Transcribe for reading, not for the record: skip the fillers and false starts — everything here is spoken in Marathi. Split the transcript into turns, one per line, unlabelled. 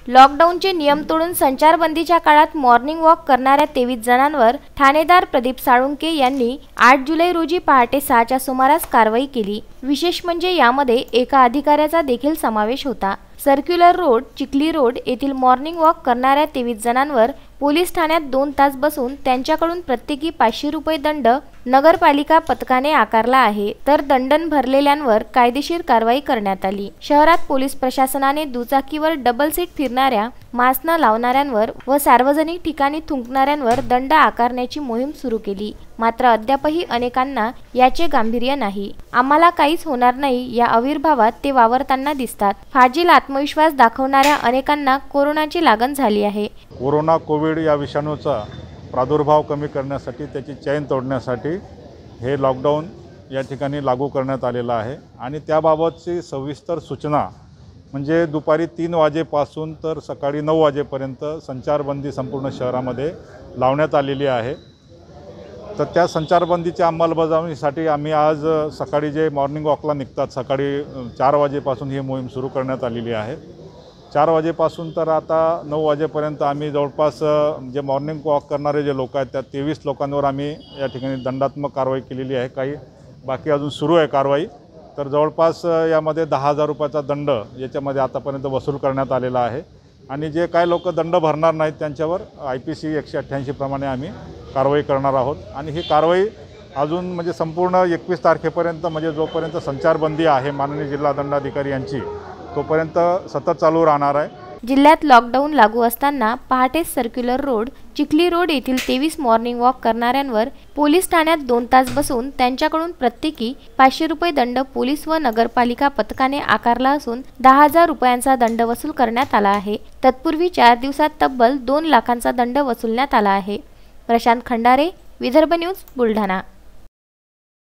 लॉकडाऊनचे नियम तोडून संचारबंदीच्या काळात मॉर्निंग वॉक करणाऱ्या 23 जणांवर ठाणेदार प्रदीप साळुंके यांनी 8 जुलै रोजी पहाटे 6च्या सुमारास कारवाई केली। विशेष म्हणजे यामध्ये एका अधिकाऱ्याचा देखील समावेश होता। सर्क्युलर रोड, चिखली रोड येथील मॉर्निंग वॉक करणाऱ्या 23 जणांवर पोलीस ठाण्यात 2 तास बसून त्यांच्याकडून प्रत्येकी 500 रुपये दंड नगरपालिका पथकाने आकारला आहे, तर दंडन भरलेल्यांवर कायदेशीर कारवाई करण्यात आली। शहरात पोलीस प्रशासनाने दुचाकीवर डबल सीट फिरणाऱ्या, मास्क न लावणाऱ्यांवर व सार्वजनिक ठिकाणी थुंकणाऱ्यांवर दंड आकारण्याची मोहीम सुरू केली। मात्र अद्यापही अनेकांना याचे गांभीर्य नाही। आम्हाला काहीच होणार नाही या आविर्भावात ते वावरताना दिसतात। फाजील आत्मविश्वास दाखवणाऱ्या अनेकांना कोरोनाची लागण झाली आहे।
कोरोना कोविड या विषाणूचा प्रादुर्भाव कमी करण्यासाठी, त्याची चैन तोडण्यासाठी हे लॉकडाऊन या ठिकाणी लागू करण्यात आलेला आहे आणि त्याबाबतची सविस्तर सूचना म्हणजे दुपारी 3 वाजेपासून तर सकाळी 9 वाजेपर्यंत संचारबंदी संपूर्ण शहरामध्ये लावण्यात आलेली आहे। तर त्या संचारबंदीच्या अंमलबजावणीसाठी आम्ही आज सकाळी जे मॉर्निंग वॉकला निघतात, सकाळी 4 वाजेपासून ही मोहीम सुरू करण्यात आलेली आहे। 4 वाजेपासून तर आता 9 वाजेपर्यंत आम्ही जवळपास जे मॉर्निंग वॉक करणारे जे लोक आहेत त्या 23 लोकांवर आम्ही या ठिकाणी दंडात्मक कारवाई केलेली आहे। काही बाकी अजून सुरू आहे कारवाई। तर जवळपास यामध्ये 10,000 रुपयाचा दंड याच्यामध्ये आतापर्यंत वसूल करण्यात आलेला आहे आणि जे काही लोक दंड भरणार नाहीत त्यांच्यावर IPC 188 प्रमाणे आम्ही कारवाई करणार आहोत आणि ही कारवाई अजून म्हणजे संपूर्ण 21 तारखेपर्यंत म्हणजे जोपर्यंत संचारबंदी आहे माननीय जिल्हा दंडाधिकारी यांची तोपर्यंत सतत चालू राहणार आहे।
जिल्ह्यात लॉकडाऊन लागू असताना पहाटे सर्क्युलर रोड, चिखली रोड येथील 23 मॉर्निंग वॉक करणाऱ्यांवर पोलीस ठाण्यात 2 तास बसून त्यांच्याकडून प्रत्येकी 500 रुपये दंड पोलीस व नगरपालिका पथकाने आकारला असून 10,000 रुपयांचा दंड वसूल करण्यात आला आहे। तत्पूर्वी 4 दिवसात तब्बल 2 लाखांचा दंड वसूलण्यात आला आहे। प्रशांत खंडारे, विदर्भ न्यूज, बुलढाणा।